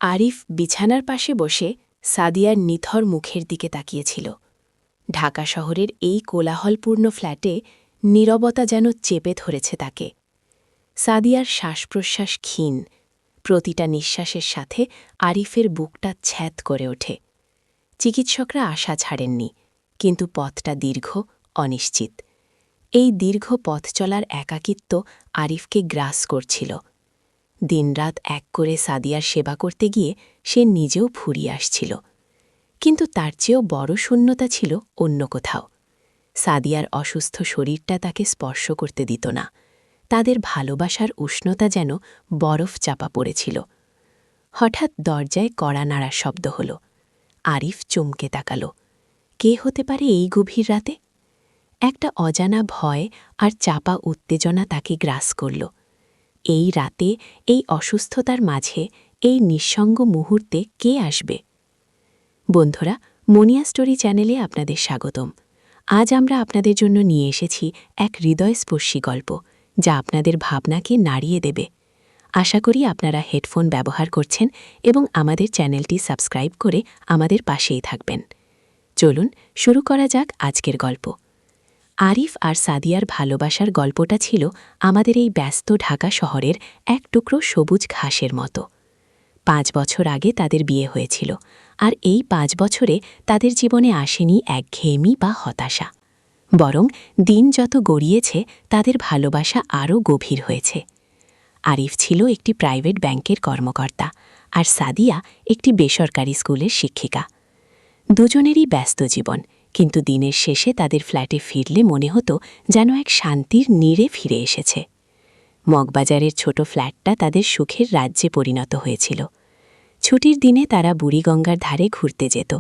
আরিফ বিছানার পাশে বসে সাদিয়ার নিথর মুখের দিকে তাকিয়েছিল। ঢাকা শহরের এই কোলাহলপূর্ণ ফ্ল্যাটে নীরবতা যেন চেপে ধরেছে তাকে। সাদিয়ার শ্বাসপ্রশ্বাস ক্ষীণ, প্রতিটা নিঃশ্বাসের সাথে আরিফের বুকটা ছ্যাঁত করে ওঠে। চিকিৎসকরা আশা ছাড়েননি, কিন্তু পথটা দীর্ঘ, অনিশ্চিত। এই দীর্ঘ পথ চলার একাকিত্ব আরিফকে গ্রাস করছিল। দিনরাত এক করে সাদিয়ার সেবা করতে গিয়ে সে নিজেও ফুরিয়ে আসছিল। কিন্তু তার চেয়েও বড় শূন্যতা ছিল অন্য কোথাও। সাদিয়ার অসুস্থ শরীরটা তাকে স্পর্শ করতে দিত না। তাদের ভালোবাসার উষ্ণতা যেন বরফ চাপা পড়েছিল। হঠাৎ দরজায় কড়া নাড়ার শব্দ হল। আরিফ চমকে তাকাল। কে হতে পারে এই গভীর রাতে? একটা অজানা ভয় আর চাপা উত্তেজনা তাকে গ্রাস করল। এই রাতে, এই অসুস্থতার মাঝে, এই নিঃসঙ্গ মুহূর্তে কে আসবে? বন্ধুরা, মনিয়া স্টোরি চ্যানেলে আপনাদের স্বাগতম। আজ আমরা আপনাদের জন্য নিয়ে এসেছি এক হৃদয়স্পর্শী গল্প, যা আপনাদের ভাবনাকে নাড়িয়ে দেবে। আশা করি আপনারা হেডফোন ব্যবহার করছেন এবং আমাদের চ্যানেলটি সাবস্ক্রাইব করে আমাদের পাশেই থাকবেন। চলুন শুরু করা যাক আজকের গল্প। আরিফ আর সাদিয়ার ভালোবাসার গল্পটা ছিল আমাদের এই ব্যস্ত ঢাকা শহরের এক টুকরো সবুজ ঘাসের মতো। 5 বছর আগে তাদের বিয়ে হয়েছিল, আর এই 5 বছরে তাদের জীবনে আসেনি একঘেয়েমি বা হতাশা। বরং দিন যত গড়িয়েছে তাদের ভালোবাসা আরও গভীর হয়েছে। আরিফ ছিল একটি প্রাইভেট ব্যাংকের কর্মকর্তা, আর সাদিয়া একটি বেসরকারি স্কুলের শিক্ষিকা। দুজনেরই ব্যস্ত জীবন, কিন্তু দিনের শেষে তাদের ফ্ল্যাটে ফিরলে মনে হতো যেন এক শান্তির নীড়ে ফিরে এসেছে। মগবাজারের ছোট ফ্ল্যাটটা তাদের সুখের রাজ্যে পরিণত হয়েছিল। ছুটির দিনে তারা বুড়িগঙ্গার ধারে ঘুরতে যেত।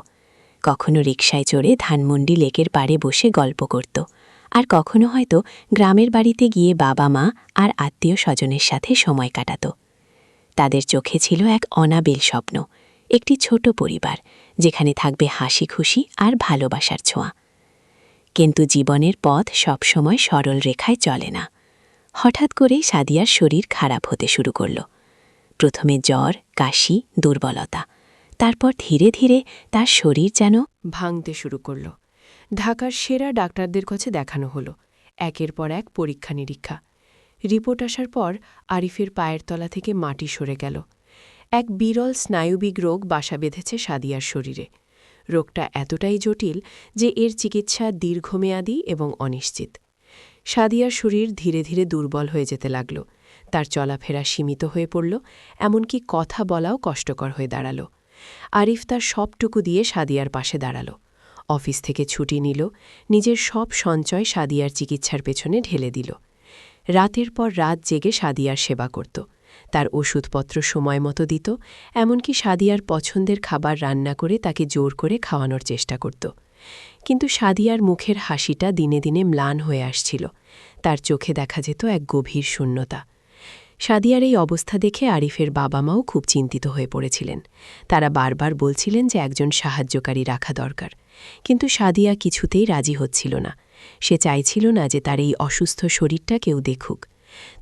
কখনো রিকশায় চড়ে ধানমন্ডি লেকের পাড়ে বসে গল্প করত, আর কখনো হয়তো গ্রামের বাড়িতে গিয়ে বাবা মা আর আত্মীয় স্বজনের সাথে সময় কাটাত। তাদের চোখে ছিল এক অনাবিল স্বপ্ন, একটি ছোট পরিবার যেখানে থাকবে হাসি খুশি আর ভালোবাসার ছোঁয়া। কিন্তু জীবনের পথ সবসময় সরল রেখায় চলে না। হঠাৎ করেই সাদিয়ার শরীর খারাপ হতে শুরু করল। প্রথমে জ্বর, কাশি, দুর্বলতা। তারপর ধীরে ধীরে তার শরীর যেন ভাঙতে শুরু করল। ঢাকার সেরা ডাক্তারদের কাছে দেখানো হলো। একের পর এক পরীক্ষা নিরীক্ষা। রিপোর্ট আসার পর আরিফের পায়ের তলা থেকে মাটি সরে গেল। এক বিরল স্নায়ুবিক রোগ বাসা বেঁধেছে সাদিয়ার শরীরে। রোগটা এতটাই জটিল যে এর চিকিৎসা দীর্ঘমেয়াদী এবং অনিশ্চিত। সাদিয়ার শরীর ধীরে ধীরে দুর্বল হয়ে যেতে লাগল। তার চলাফেরা সীমিত হয়ে পড়ল, এমনকি কথা বলাও কষ্টকর হয়ে দাঁড়াল। আরিফ তার সবটুকু দিয়ে সাদিয়ার পাশে দাঁড়াল। অফিস থেকে ছুটি নিল, নিজের সব সঞ্চয় সাদিয়ার চিকিৎসার পেছনে ঢেলে দিল। রাতের পর রাত জেগে সাদিয়ার সেবা করত। তার ওষুধপত্র সময় মতো দিত, এমনকি সাদিয়ার পছন্দের খাবার রান্না করে তাকে জোর করে খাওয়ানোর চেষ্টা করত। কিন্তু সাদিয়ার মুখের হাসিটা দিনে দিনে ম্লান হয়ে আসছিল। তার চোখে দেখা যেত এক গভীর শূন্যতা। সাদিয়ার এই অবস্থা দেখে আরিফের বাবা মাও খুব চিন্তিত হয়ে পড়েছিলেন। তারা বারবার বলছিলেন যে একজন সাহায্যকারী রাখা দরকার, কিন্তু সাদিয়া কিছুতেই রাজি হচ্ছিল না। সে চাইছিল না যে তার এই অসুস্থ শরীরটা কেউ দেখুক।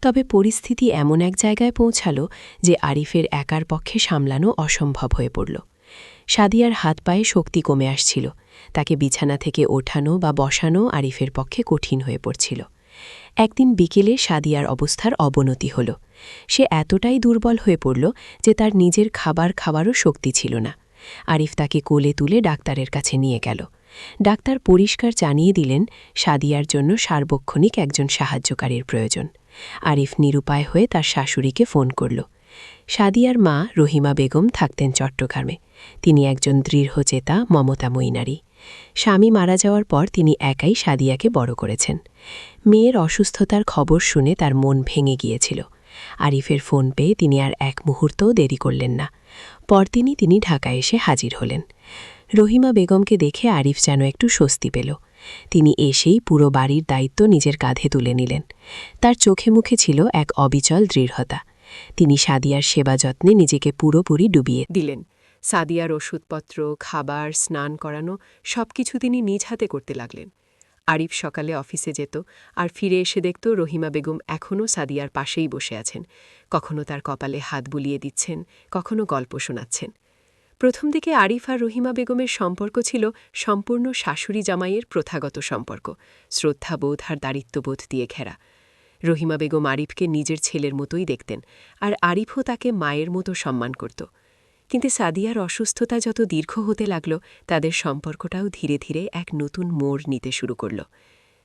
তবে পরিস্থিতি এমন এক জায়গায় পৌঁছাল যে আরিফের একার পক্ষে সামলানো অসম্ভব হয়ে পড়ল। সাদিয়ার হাত পায়ে শক্তি কমে আসছিল। তাকে বিছানা থেকে ওঠানো বা বসানো আরিফের পক্ষে কঠিন হয়ে পড়ছিল। একদিন বিকেলে সাদিয়ার অবস্থার অবনতি হল। সে এতটাই দুর্বল হয়ে পড়ল যে তার নিজের খাবার খাওয়ারও শক্তি ছিল না। আরিফ তাকে কোলে তুলে ডাক্তারের কাছে নিয়ে গেল। ডাক্তার পরিষ্কার জানিয়ে দিলেন সাদিয়ার জন্য সার্বক্ষণিক একজন সাহায্যকারীর প্রয়োজন। আরিফ নিরুপায় হয়ে তার শাশুড়িকে ফোন করল। সাদিয়ার মা রহিমা বেগম থাকতেন চট্টগ্রামে। তিনি একজন দৃঢ়চেতা, মমতাময়ী নারী। স্বামী মারা যাওয়ার পর তিনি একাই সাদিয়াকে বড় করেছেন। মেয়ের অসুস্থতার খবর শুনে তার মন ভেঙে গিয়েছিল। আরিফের ফোন পেয়ে তিনি আর এক মুহূর্তও দেরি করলেন না। পরদিনই তিনি ঢাকায় এসে হাজির হলেন। রহিমা বেগমকে দেখে আরিফ যেন একটু স্বস্তি পেল। তিনি এসেই পুরো বাড়ির দায়িত্ব নিজের কাঁধে তুলে নিলেন। তার চোখে মুখে ছিল এক অবিচল দৃঢ়তা। তিনি সাদিয়ার সেবা যত্নে নিজেকে পুরোপুরি ডুবিয়ে দিলেন। সাদিয়ার ওষুধপত্র, খাবার, স্নান করানো সবকিছু তিনি নিজ হাতে করতে লাগলেন। আরিফ সকালে অফিসে যেত আর ফিরে এসে দেখত রহিমা বেগম এখনও সাদিয়ার পাশেই বসে আছেন, কখনো তার কপালে হাত বুলিয়ে দিচ্ছেন, কখনো গল্প শোনাচ্ছেন। প্রথম দিকে আরিফ আর রহিমা বেগমের সম্পর্ক ছিল সম্পূর্ণ শাশুড়ি জামাইয়ের প্রথাগত সম্পর্ক, শ্রদ্ধাবোধ আর দারিত্ববোধ দিয়ে ঘেরা। রহিমা বেগম আরিফকে নিজের ছেলের মতোই দেখতেন, আর আরিফও তাকে মায়ের মতো সম্মান করত। কিন্তু সাদিয়ার অসুস্থতা যত দীর্ঘ হতে লাগল, তাদের সম্পর্কটাও ধীরে ধীরে এক নতুন মোড় নিতে শুরু করল।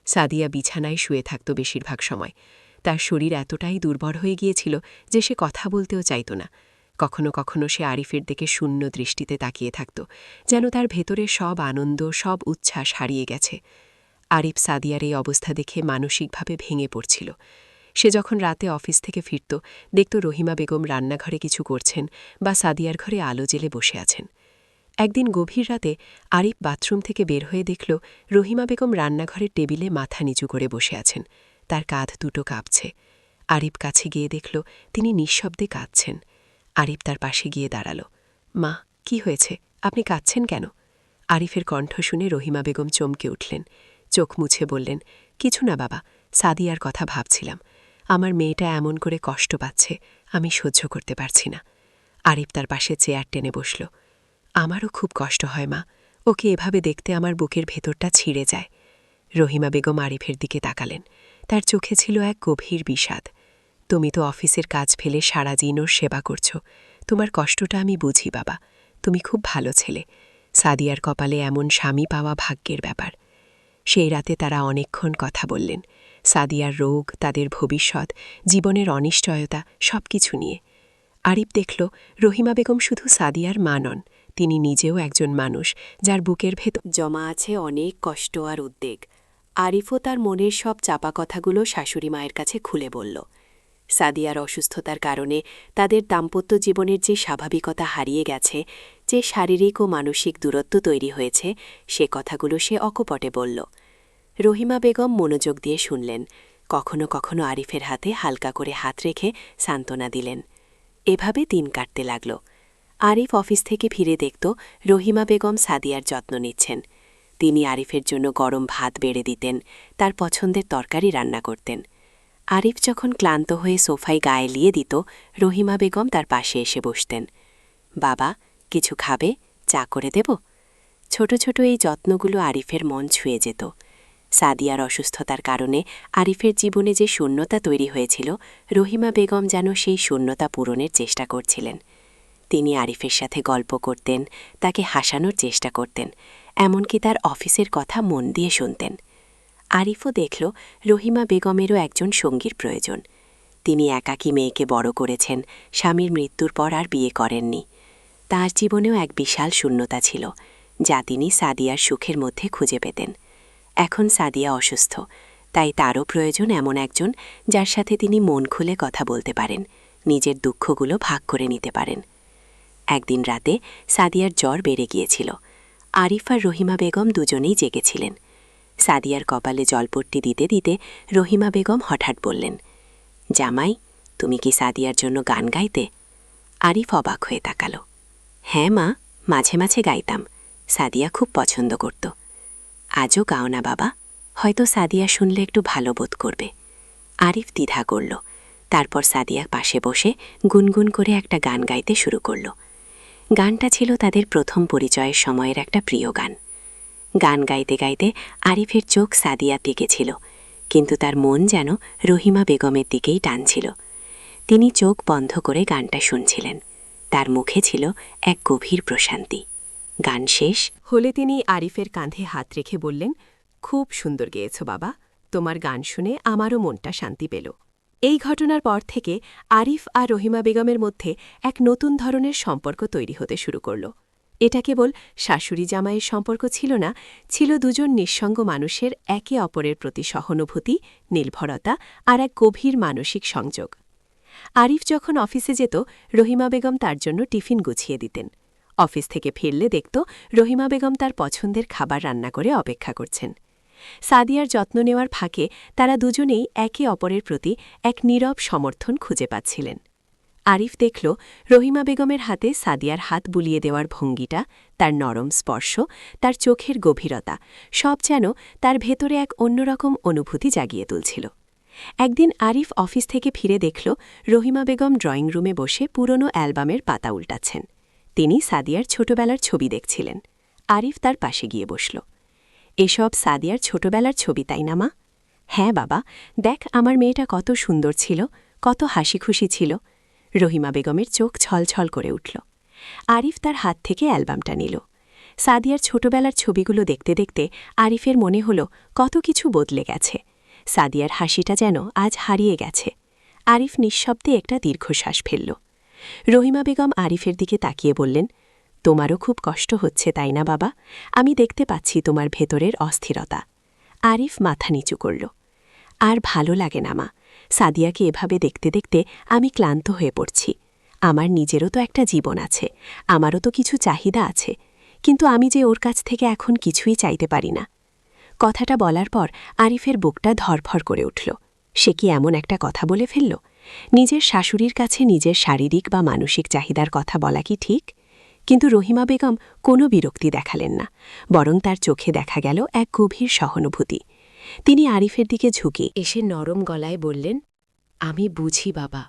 সাদিয়া বিছানায় শুয়ে থাকত বেশিরভাগ সময়। তার শরীর এতটাই দুর্বল হয়ে গিয়েছিল যে সে কথা বলতেও চাইত না। কখনো কখনো সে আরিফের দিকে শূন্য দৃষ্টিতে তাকিয়ে থাকত, যেন তার ভেতরে সব আনন্দ, সব উচ্ছ্বাস হারিয়ে গেছে। আরিফ সাদিয়ার এই অবস্থা দেখে মানসিকভাবে ভেঙে পড়ছিল। সে যখন রাতে অফিস থেকে ফিরত, দেখত রহিমা বেগম রান্নাঘরে কিছু করছেন বা সাদিয়ার ঘরে আলো জ্বেলে বসে আছেন। একদিন গভীর রাতে আরিফ বাথরুম থেকে বের হয়ে দেখল রহিমা বেগম রান্নাঘরের টেবিলে মাথা নিচু করে বসে আছেন, তার কাঁধ দুটো কাঁপছে। আরিফ কাছে গিয়ে দেখল তিনি নিঃশব্দে কাঁদছেন। আরিফ তার পাশে গিয়ে দাঁড়াল। মা, কি হয়েছে? আপনি কাঁদছেন কেন? আরিফের কণ্ঠ শুনে রহিমা বেগম চমকে উঠলেন। চোখ মুছে বললেন, কিছু না বাবা, সাদিয়ার কথা ভাবছিলাম। আমার মেয়েটা এমন করে কষ্ট পাচ্ছে, আমি সহ্য করতে পারছি না। আরিফ তার পাশে চেয়ার টেনে বসল। আমারও খুব কষ্ট হয় মা, ওকে এভাবে দেখতে আমার বুকের ভেতরটা ছিঁড়ে যায়। রহিমা বেগম আরিফের দিকে তাকালেন। তার চোখে ছিল এক গভীর বিষাদ। তুমি তো অফিসের কাজ ফেলে সারাদিন ওর সেবা করছ, তোমার কষ্টটা আমি বুঝি বাবা। তুমি খুব ভালো ছেলে। সাদিয়ার কপালে এমন স্বামী পাওয়া ভাগ্যের ব্যাপার। সেই রাতে তারা অনেকক্ষণ কথা বললেন, সাদিয়ার রোগ, তাদের ভবিষ্যৎ, জীবনের অনিশ্চয়তা, সব কিছু নিয়ে। আরিফ দেখল রহিমা বেগম শুধু সাদিয়ার মা নন, তিনি নিজেও একজন মানুষ যার বুকের ভেতর জমা আছে অনেক কষ্ট আর উদ্বেগ। আরিফও তার মনের সব চাপা কথাগুলো শাশুড়ি মায়ের কাছে খুলে বলল। সাদিয়ার অসুস্থতার কারণে তাদের দাম্পত্য জীবনের যে স্বাভাবিকতা হারিয়ে গেছে, যে শারীরিক ও মানসিক দূরত্ব তৈরি হয়েছে, সে কথাগুলো সে অকপটে বলল। রহিমা বেগম মনোযোগ দিয়ে শুনলেন, কখনো কখনো আরিফের হাতে হালকা করে হাত রেখে সান্ত্বনা দিলেন। এভাবে দিন কাটতে লাগল। আরিফ অফিস থেকে ফিরে দেখত রহিমা বেগম সাদিয়ার যত্ন নিচ্ছেন। তিনি আরিফের জন্য গরম ভাত বেড়ে দিতেন, তার পছন্দের তরকারি রান্না করতেন। আরিফ যখন ক্লান্ত হয়ে সোফায় গায়ে লিয়ে দিত, রহিমা বেগম তার পাশে এসে বসতেন। বাবা, কিছু খাবে? চা করে দেব? ছোট ছোট এই যত্নগুলো আরিফের মন ছুঁয়ে যেত। সাদিয়ার অসুস্থতার কারণে আরিফের জীবনে যে শূন্যতা তৈরি হয়েছিল, রহিমা বেগম যেন সেই শূন্যতা পূরণের চেষ্টা করছিলেন। তিনি আরিফের সাথে গল্প করতেন, তাকে হাসানোর চেষ্টা করতেন, এমনকি তার অফিসের কথা মন দিয়ে শুনতেন। আরিফও দেখল রহিমা বেগমেরও একজন সঙ্গীর প্রয়োজন। তিনি একাকী মেয়েকে বড় করেছেন, স্বামীর মৃত্যুর পর আর বিয়ে করেননি। তাঁর জীবনেও এক বিশাল শূন্যতা ছিল, যা তিনি সাদিয়ার সুখের মধ্যে খুঁজে পেতেন। এখন সাদিয়া অসুস্থ, তাই তারও প্রয়োজন এমন একজন যার সাথে তিনি মন খুলে কথা বলতে পারেন, নিজের দুঃখগুলো ভাগ করে নিতে পারেন। একদিন রাতে সাদিয়ার জ্বর বেড়ে গিয়েছিল। আরিফ আর রহিমা বেগম দুজনেই জেগেছিলেন। সাদিয়ার কপালে জলপট্টি দিতে দিতে রহিমা বেগম হঠাৎ বললেন, জামাই, তুমি কি সাদিয়ার জন্য গান গাইতে? আরিফ অবাক হয়ে তাকাল। হ্যাঁ মা, মাঝে মাঝে গাইতাম, সাদিয়া খুব পছন্দ করত। আজও গাও না বাবা, হয়তো সাদিয়া শুনলে একটু ভালো বোধ করবে। আরিফ দ্বিধা করল, তারপর সাদিয়া পাশে বসে গুনগুন করে একটা গান গাইতে শুরু করল। গানটা ছিল তাদের প্রথম পরিচয়ের সময়ের একটা প্রিয় গান। গান গাইতে গাইতে আরিফের চোখ সাদিয়ার দিকে ছিল, কিন্তু তার মন যেন রহিমা বেগমের দিকেই টানছিল। তিনি চোখ বন্ধ করে গানটা শুনছিলেন। তার মুখে ছিল এক গভীর প্রশান্তি। গান শেষ হলে তিনি আরিফের কাঁধে হাত রেখে বললেন, খুব সুন্দর গেয়েছ বাবা, তোমার গান শুনে আমারও মনটা শান্তি পেল। এই ঘটনার পর থেকে আরিফ আর রহিমা বেগমের মধ্যে এক নতুন ধরনের সম্পর্ক তৈরি হতে শুরু করল। এটা কেবল শাশুড়ি জামাইয়ের সম্পর্ক ছিল না, ছিল দুজন নিঃসঙ্গ মানুষের একে অপরের প্রতি সহানুভূতি, নির্ভরতা আর এক গভীর মানসিক সংযোগ। আরিফ যখন অফিসে যেত, রহিমা বেগম তার জন্য টিফিন গুছিয়ে দিতেন। অফিস থেকে ফিরলে দেখত রহিমা বেগম তার পছন্দের খাবার রান্না করে অপেক্ষা করছেন। সাদিয়ার যত্ন নেওয়ার ফাঁকে তারা দুজনেই একে অপরের প্রতি এক নীরব সমর্থন খুঁজে পাচ্ছিলেন। আরিফ দেখল রহিমা বেগমের হাতে সাদিয়ার হাত বুলিয়ে দেওয়ার ভঙ্গিটা, তার নরম স্পর্শ, তার চোখের গভীরতা, সব যেন তার ভেতরে এক অন্যরকম অনুভূতি জাগিয়ে তুলছিল। একদিন আরিফ অফিস থেকে ফিরে দেখল রহিমা বেগম ড্রয়িং রুমে বসে পুরনো অ্যালবামের পাতা উল্টাচ্ছেন। তিনি সাদিয়ার ছোটবেলার ছবি দেখছিলেন। আরিফ তার পাশে গিয়ে বসল। এসব সাদিয়ার ছোটবেলার ছবি, তাই না মা? হ্যাঁ বাবা, দেখ আমার মেয়েটা কত সুন্দর ছিল, কত হাসি খুশি ছিল। রহিমা বেগমের চোখ ছলছল করে উঠল। আরিফ তার হাত থেকে অ্যালবামটা নিল। সাদিয়ার ছোটবেলার ছবিগুলো দেখতে দেখতে আরিফের মনে হল কত কিছু বদলে গেছে। সাদিয়ার হাসিটা যেন আজ হারিয়ে গেছে। আরিফ নিঃশব্দে একটা দীর্ঘশ্বাস ফেলল। রহিমা বেগম আরিফের দিকে তাকিয়ে বললেন, তোমারও খুব কষ্ট হচ্ছে, তাই না বাবা? আমি দেখতে পাচ্ছি তোমার ভেতরের অস্থিরতা। আরিফ মাথা নিচু করল। আর ভালো লাগে না মা, সাদিয়াকে এভাবে দেখতে দেখতে আমি ক্লান্ত হয়ে পড়ছি। আমার নিজেরও তো একটা জীবন আছে, আমারও তো কিছু চাহিদা আছে, কিন্তু আমি যে ওর কাছ থেকে এখন কিছুই চাইতে পারি না। কথাটা বলার পর আরিফের বুকটা ধরফর করে উঠল। সে কি এমন একটা কথা বলে ফেলল? নিজের শাশুড়ির কাছে নিজের শারীরিক বা মানসিক চাহিদার কথা বলা কি ঠিক? কিন্তু রহিমা বেগম কোনো বিরক্তি দেখালেন না, বরং তার চোখে দেখা গেল এক গভীর সহানুভূতি। তিনি আরিফের দিকে ঝুঁকে এসে নরম গলায় বললেন, আমি বুঝি বাবা,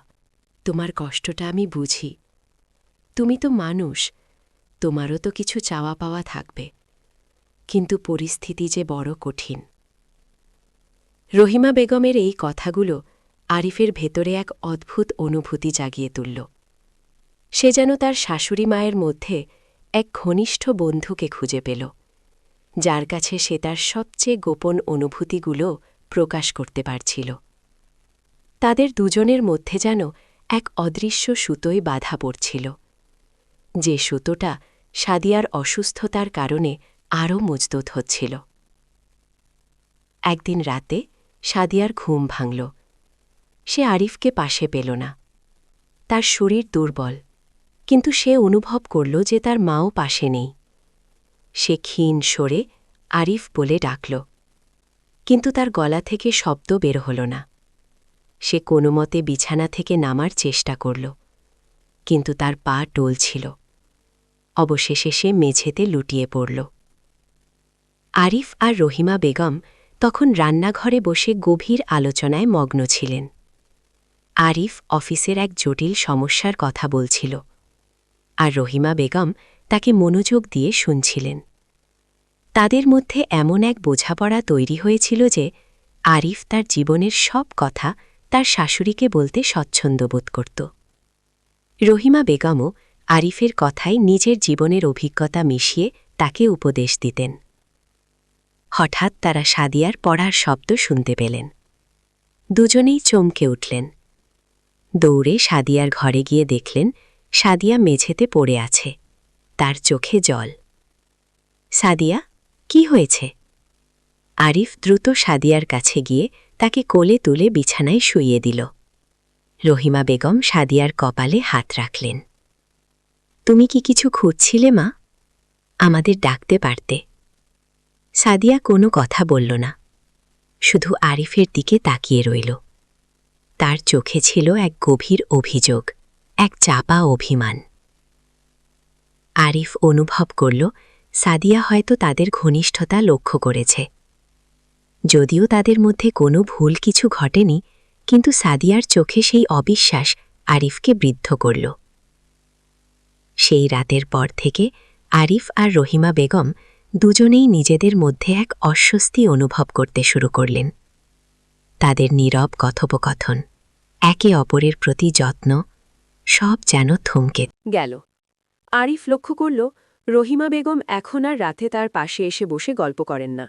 তোমার কষ্টটা আমি বুঝি। তুমি তো মানুষ, তোমারও তো কিছু চাওয়া পাওয়া থাকবে, কিন্তু পরিস্থিতি যে বড় কঠিন। রহিমা বেগমের এই কথাগুলো আরিফের ভেতরে এক অদ্ভুত অনুভূতি জাগিয়ে তুলল। সে যেন তার শাশুড়ি মায়ের মধ্যে এক ঘনিষ্ঠ বন্ধুকে খুঁজে পেল, যার কাছে সে তার সবচেয়ে গোপন অনুভূতিগুলো প্রকাশ করতে পারছিল। তাদের দুজনের মধ্যে যেন এক অদৃশ্য সুতোয় বাধা পড়ছিল, যে সুতোটা সাদিয়ার অসুস্থতার কারণে আরও মজবুত হচ্ছিল। একদিন রাতে সাদিয়ার ঘুম ভাঙল। সে আরিফকে পাশে পেল না। তার শরীর দুর্বল, কিন্তু সে অনুভব করল যে তার মাও পাশে নেই। সে ক্ষীণ সরে আরিফ বলে ডাকল, কিন্তু তার গলা থেকে শব্দ বের হল না। সে কোনোমতে বিছানা থেকে নামার চেষ্টা করল, কিন্তু তার পা টলছিল। অবশেষে সে মেঝেতে লুটিয়ে পড়ল। আরিফ আর রহিমা বেগম তখন রান্নাঘরে বসে গভীর আলোচনায় মগ্ন ছিলেন। আরিফ অফিসের এক জটিল সমস্যার কথা বলছিল, আর রহিমা বেগম তাকে মনোযোগ দিয়ে শুনছিলেন। তাদের মধ্যে এমন এক বোঝাপড়া তৈরি হয়েছিল যে আরিফ তার জীবনের সব কথা তার শাশুড়িকে বলতে স্বচ্ছন্দ বোধ করত। রহিমা বেগমও আরিফের কথায় নিজের জীবনের অভিজ্ঞতা মিশিয়ে তাকে উপদেশ দিতেন। হঠাৎ তারা সাদিয়ার পড়ার শব্দ শুনতে পেলেন। দুজনেই চমকে উঠলেন। দৌড়ে সাদিয়ার ঘরে গিয়ে দেখলেন সাদিয়া মেঝেতে পড়ে আছে, তার চোখে জল। সাদিয়া, কি হয়েছে? আরিফ দ্রুত সাদিয়ার কাছে গিয়ে তাকে কোলে তুলে বিছানায় শুইয়ে দিল। রহিমা বেগম সাদিয়ার কপালে হাত রাখলেন। তুমি কি কিছু খুঁজছিলে মা? আমাদের ডাকতে পারতে। সাদিয়া কোনো কথা বলল না, শুধু আরিফের দিকে তাকিয়ে রইল। তার চোখে ছিল এক গভীর অভিযোগ, এক চাপা অভিমান। আরিফ অনুভব করল সাদিয়া হয়তো তাদের ঘনিষ্ঠতা লক্ষ্য করেছে। যদিও তাদের মধ্যে কোনো ভুল কিছু ঘটেনি, কিন্তু সাদিয়ার চোখে সেই অবিশ্বাস আরিফকে বৃদ্ধ করল। সেই রাতের পর থেকে আরিফ আর রহিমা বেগম দুজনেই নিজেদের মধ্যে এক অস্বস্তি অনুভব করতে শুরু করলেন। তাদের নীরব কথোপকথন, একে অপরের প্রতি যত্ন, সব যেন থমকে গেল। আরিফ লক্ষ্য করল রহিমা বেগম এখন আর রাতে তার পাশে এসে বসে গল্প করেন না।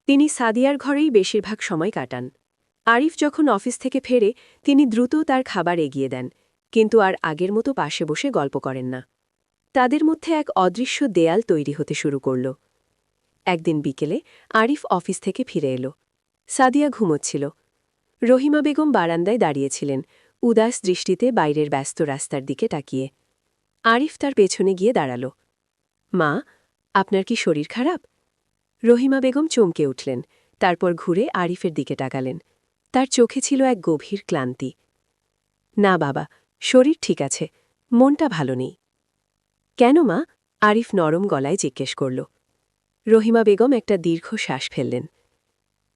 তিনি সাদিয়ার ঘরেই বেশিরভাগ সময় কাটান। আরিফ যখন অফিস থেকে ফেরে তিনি দ্রুত তার খাবার এগিয়ে দেন, কিন্তু আর আগের মতো পাশে বসে গল্প করেন না। তাদের মধ্যে এক অদৃশ্য দেয়াল তৈরি হতে শুরু করল। একদিন বিকেলে আরিফ অফিস থেকে ফিরে এল। সাদিয়া ঘুমোচ্ছিল। রহিমা বেগম বারান্দায় দাঁড়িয়েছিলেন, উদাস দৃষ্টিতে বাইরের ব্যস্ত রাস্তার দিকে তাকিয়ে। আরিফ তার পেছনে গিয়ে দাঁড়াল। মা, আপনার কি শরীর খারাপ? রহিমা বেগম চমকে উঠলেন, তারপর ঘুরে আরিফের দিকে তাকালেন। তার চোখে ছিল এক গভীর ক্লান্তি। না বাবা, শরীর ঠিক আছে, মনটা ভালো নেই। কেন মা? আরিফ নরম গলায় জিজ্ঞেস করল। রহিমা বেগম একটা দীর্ঘ শ্বাস ফেললেন।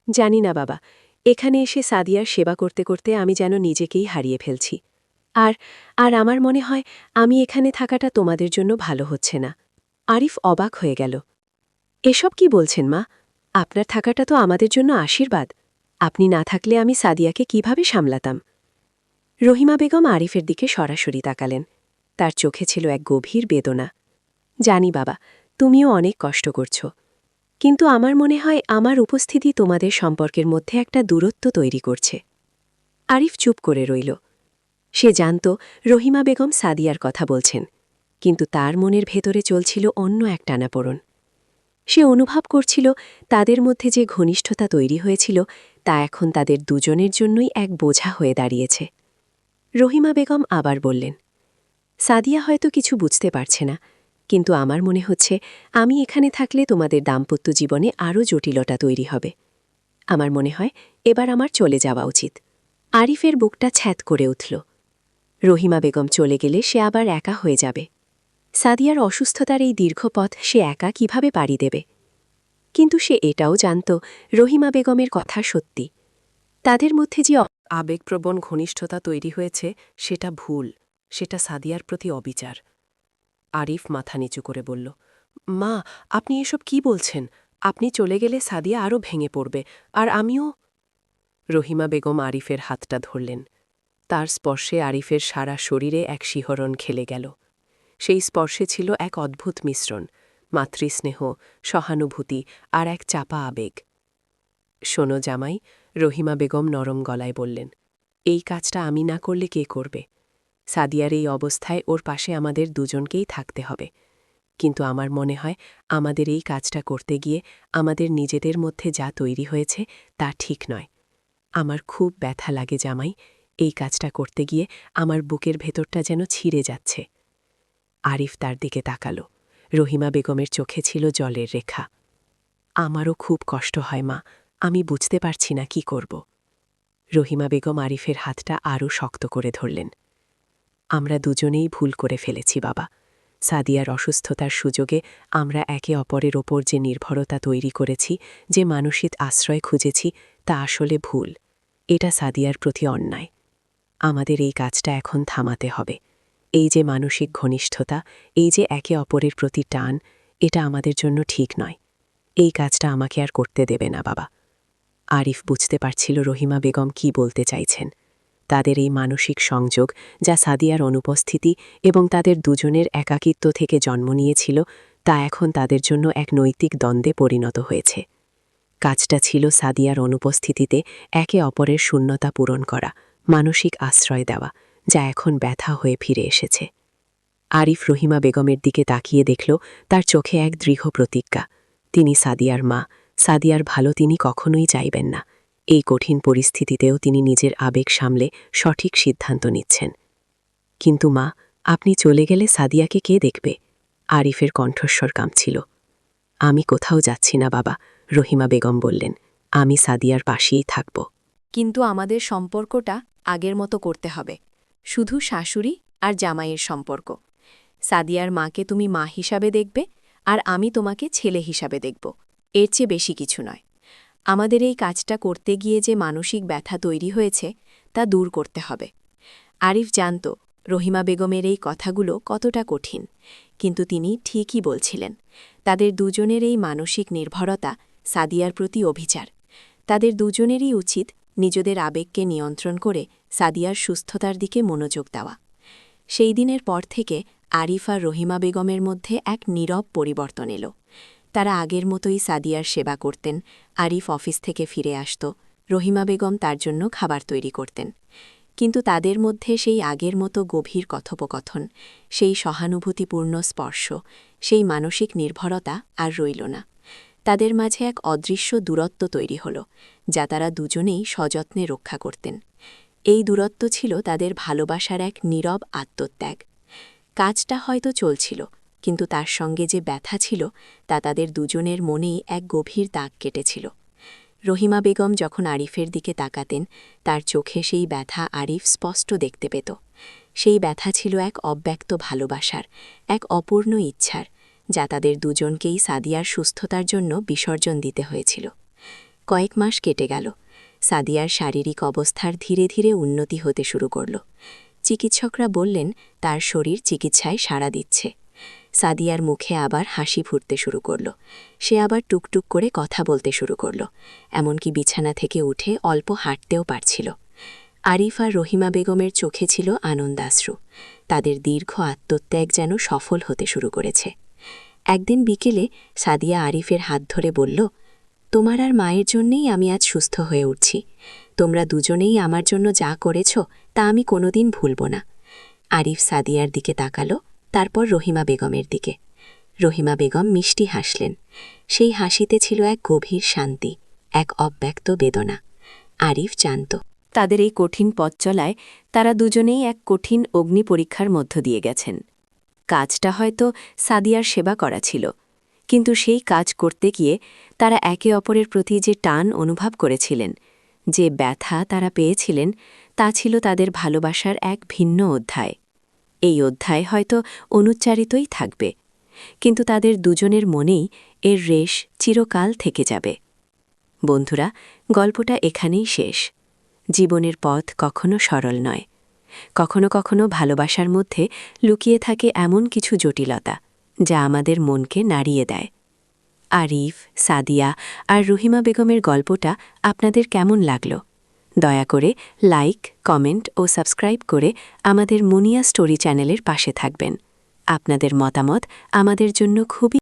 জানি না বাবা, এখানে এসে সাদিয়ার সেবা করতে করতে আমি যেন নিজেকেই হারিয়ে ফেলছি। আর আর আমার মনে হয় আমি এখানে থাকাটা তোমাদের জন্য ভালো হচ্ছে না। আরিফ অবাক হয়ে গেল। এসব কি বলছেন মা? আপনার থাকাটা তো আমাদের জন্য আশীর্বাদ। আপনি না থাকলে আমি সাদিয়াকে কিভাবে সামলাতাম? রহিমা বেগম আরিফের দিকে সরাসরি তাকালেন। তার চোখে ছিল এক গভীর বেদনা। জানি বাবা, তুমিও অনেক কষ্ট করছ। কিন্তু আমার মনে হয় আমার উপস্থিতি তোমাদের সম্পর্কের মধ্যে একটা দূরত্ব তৈরি করছে। আরিফ চুপ করে রইল। সে জানত রহিমা বেগম সাদিয়ার কথা বলছেন, কিন্তু তার মনের ভেতরে চলছিল অন্য এক টানাপোড়ন। সে অনুভব করছিল তাদের মধ্যে যে ঘনিষ্ঠতা তৈরি হয়েছিল তা এখন তাদের দুজনের জন্যই এক বোঝা হয়ে দাঁড়িয়েছে। রহিমা বেগম আবার বললেন, সাদিয়া হয়তো কিছু বুঝতে পারছে না, কিন্তু আমার মনে হচ্ছে আমি এখানে থাকলে তোমাদের দাম্পত্য জীবনে আরও জটিলতা তৈরি হবে। আমার মনে হয় এবার আমার চলে যাওয়া উচিত। আরিফের বুকটা ছ্যাঁত করে উঠল। রহিমা বেগম চলে গেলে সে আবার একা হয়ে যাবে। সাদিয়ার অসুস্থতার এই দীর্ঘ পথ সে একা কিভাবে পাড়ি দেবে? কিন্তু সে এটাও জানত রহিমা বেগমের কথা সত্যি। তাদের মধ্যে যে আবেগপ্রবণ ঘনিষ্ঠতা তৈরি হয়েছে সেটা ভুল, সেটা সাদিয়ার প্রতি অবিচার। আরিফ মাথা নিচু করে বলল, মা, আপনি এসব কি বলছেন? আপনি চলে গেলে সাদিয়া আরও ভেঙে পড়বে, আর আমিও। রহিমা বেগম আরিফের হাতটা ধরলেন। তার স্পর্শে আরিফের সারা শরীরে এক শিহরণ খেলে গেল। সেই স্পর্শে ছিল এক অদ্ভুত মিশ্রণ, মাতৃস্নেহ, সহানুভূতি আর এক চাপা আবেগ। শোনো জামাই, রহিমা বেগম নরম গলায় বললেন, এই কাজটা আমি না করলে কে করবে? সাদিয়ার এই অবস্থায় ওর পাশে আমাদের দুজনকেই থাকতে হবে। কিন্তু আমার মনে হয় আমাদের এই কাজটা করতে গিয়ে আমাদের নিজেদের মধ্যে যা তৈরি হয়েছে তা ঠিক নয়। আমার খুব ব্যথা লাগে জামাই, এই কাজটা করতে গিয়ে আমার বুকের ভেতরটা যেন ছিঁড়ে যাচ্ছে। আরিফ তার দিকে তাকালো। রহিমা বেগমের চোখে ছিল জলের রেখা। আমারও খুব কষ্ট হয় মা, আমি বুঝতে পারছি না কি করব। রহিমা বেগম আরিফের হাতটা আরও শক্ত করে ধরলেন। আমরা দুজনেই ভুল করে ফেলেছি বাবা। সাদিয়ার অসুস্থতার সুযোগে আমরা একে অপরের ওপর যে নির্ভরতা তৈরি করেছি, যে মানসিক আশ্রয় খুঁজেছি, তা আসলে ভুল। এটা সাদিয়ার প্রতি অন্যায়। আমাদের এই কাজটা এখন থামাতে হবে। এই যে মানসিক ঘনিষ্ঠতা, এই যে একে অপরের প্রতি টান, এটা আমাদের জন্য ঠিক নয়। এই কাজটা আমাকে আর করতে দেবে না বাবা। আরিফ বুঝতে পারছিল রহিমা বেগম কি বলতে চাইছেন। তাদের এই মানসিক সংযোগ, যা সাদিয়ার অনুপস্থিতি এবং তাদের দুজনের একাকিত্ব থেকে জন্ম নিয়েছিল, তা এখন তাদের জন্য এক নৈতিক দ্বন্দ্বে পরিণত হয়েছে। কাজটা ছিল সাদিয়ার অনুপস্থিতিতে একে অপরের শূন্যতা পূরণ করা, মানসিক আশ্রয় দেওয়া, যা এখন ব্যথা হয়ে ফিরে এসেছে। আরিফ রহিমা বেগমের দিকে তাকিয়ে দেখল তার চোখে এক দৃঢ় প্রতিজ্ঞা। তিনি সাদিয়ার মা, সাদিয়ার ভালো তিনি কখনোই চাইবেন না। এই কঠিন পরিস্থিতিতেও তিনি নিজের আবেগ সামলে সঠিক সিদ্ধান্ত নিচ্ছেন। কিন্তু মা, আপনি চলে গেলে সাদিয়াকে কে দেখবে? আরিফের কণ্ঠস্বর কাঁপছিল। আমি কোথাও যাচ্ছি না বাবা, রহিমা বেগম বললেন। আমি সাদিয়ার পাশেই থাকব। কিন্তু আমাদের সম্পর্কটা আগের মতো করতে হবে, শুধু শাশুড়ি আর জামাইয়ের সম্পর্ক। সাদিয়ার মাকে তুমি মা হিসাবে দেখবে, আর আমি তোমাকে ছেলে হিসাবে দেখব। এর চেয়ে বেশি কিছু নয়। আমাদের এই কাজটা করতে গিয়ে যে মানসিক ব্যথা তৈরি হয়েছে তা দূর করতে হবে। আরিফ জানত রহিমা বেগমের এই কথাগুলো কতটা কঠিন, কিন্তু তিনি ঠিকই বলছিলেন। তাদের দুজনের এই মানসিক নির্ভরতা সাদিয়ার প্রতি অভিচার। তাদের দুজনেরই উচিত নিজেদের আবেগকে নিয়ন্ত্রণ করে সাদিয়ার সুস্থতার দিকে মনোযোগ দেওয়া। সেই দিনের পর থেকে আরিফ আর রহিমা বেগমের মধ্যে এক নীরব পরিবর্তন এলো। তারা আগের মতোই সাদিয়ার সেবা করতেন। আরিফ অফিস থেকে ফিরে আসত, রহিমা বেগম তার জন্য খাবার তৈরি করতেন। কিন্তু তাদের মধ্যে সেই আগের মতো গভীর কথোপকথন, সেই সহানুভূতিপূর্ণ স্পর্শ, সেই মানসিক নির্ভরতা আর রইল না। তাদের মাঝে এক অদৃশ্য দূরত্ব তৈরি হল, যা তারা দুজনেই সযত্নে রক্ষা করতেন। এই দূরত্ব ছিল তাদের ভালোবাসার এক নীরব আত্মত্যাগ। কাজটা হয়তো চলছিল, কিন্তু তার সঙ্গে যে ব্যথা ছিল তা তাদের দুজনের মনেই এক গভীর দাগ কেটেছিল। রহিমা বেগম যখন আরিফের দিকে তাকাতেন, তার চোখে সেই ব্যথা আরিফ স্পষ্ট দেখতে পেত। সেই ব্যথা ছিল এক অব্যক্ত ভালোবাসার, এক অপূর্ণ ইচ্ছার, যা তাদের দুজনকেই সাদিয়ার সুস্থতার জন্য বিসর্জন দিতে হয়েছিল। কয়েক মাস কেটে গেল। সাদিয়ার শারীরিক অবস্থার ধীরে ধীরে উন্নতি হতে শুরু করল। চিকিৎসকরা বললেন তার শরীর চিকিৎসায় সাড়া দিচ্ছে। সাদিয়ার মুখে আবার হাসি ফুটতে শুরু করল। সে আবার টুকটুক করে কথা বলতে শুরু করল, এমনকি বিছানা থেকে উঠে অল্প হাঁটতেও পারছিল। আরিফ আর রহিমা বেগমের চোখে ছিল আনন্দাশ্রু। তাদের দীর্ঘ আত্মত্যাগ যেন সফল হতে শুরু করেছে। একদিন বিকেলে সাদিয়া আরিফের হাত ধরে বলল, তোমার আর মায়ের জন্যেই আমি আজ সুস্থ হয়ে উঠছি। তোমরা দুজনেই আমার জন্য যা করেছ তা আমি কোনোদিন ভুলব না। আরিফ সাদিয়ার দিকে তাকালো, তারপর রহিমা বেগমের দিকে। রহিমা বেগম মিষ্টি হাসলেন। সেই হাসিতে ছিল এক গভীর শান্তি, এক অব্যক্ত বেদনা। আরিফ জানত তাদের এই কঠিন পথ চলায় তারা দুজনেই এক কঠিন অগ্নি পরীক্ষার মধ্য দিয়ে গেছেন। কাজটা হয়তো সাদিয়ার সেবা করা ছিল, কিন্তু সেই কাজ করতে গিয়ে তারা একে অপরের প্রতি যে টান অনুভব করেছিলেন, যে ব্যথা তারা পেয়েছিলেন, তা ছিল তাদের ভালোবাসার এক ভিন্ন অধ্যায়। এই অধ্যায় হয়তো অনুচ্চারিতই থাকবে, কিন্তু তাদের দুজনের মনেই এর রেশ চিরকাল থেকে যাবে। বন্ধুরা, গল্পটা এখানেই শেষ। জীবনের পথ কখনো সরল নয়। কখনো কখনো ভালোবাসার মধ্যে লুকিয়ে থাকে এমন কিছু জটিলতা যা আমাদের মনকে নাড়িয়ে দেয়। আরিফ, সাদিয়া আর রহিমা বেগমের গল্পটা আপনাদের কেমন লাগল? দয়া করে লাইক, কমেন্ট ও সাবস্ক্রাইব করে আমাদের মুনিয়া স্টোরি চ্যানেলের পাশে থাকবেন। আপনাদের মতামত আমাদের জন্য খুবই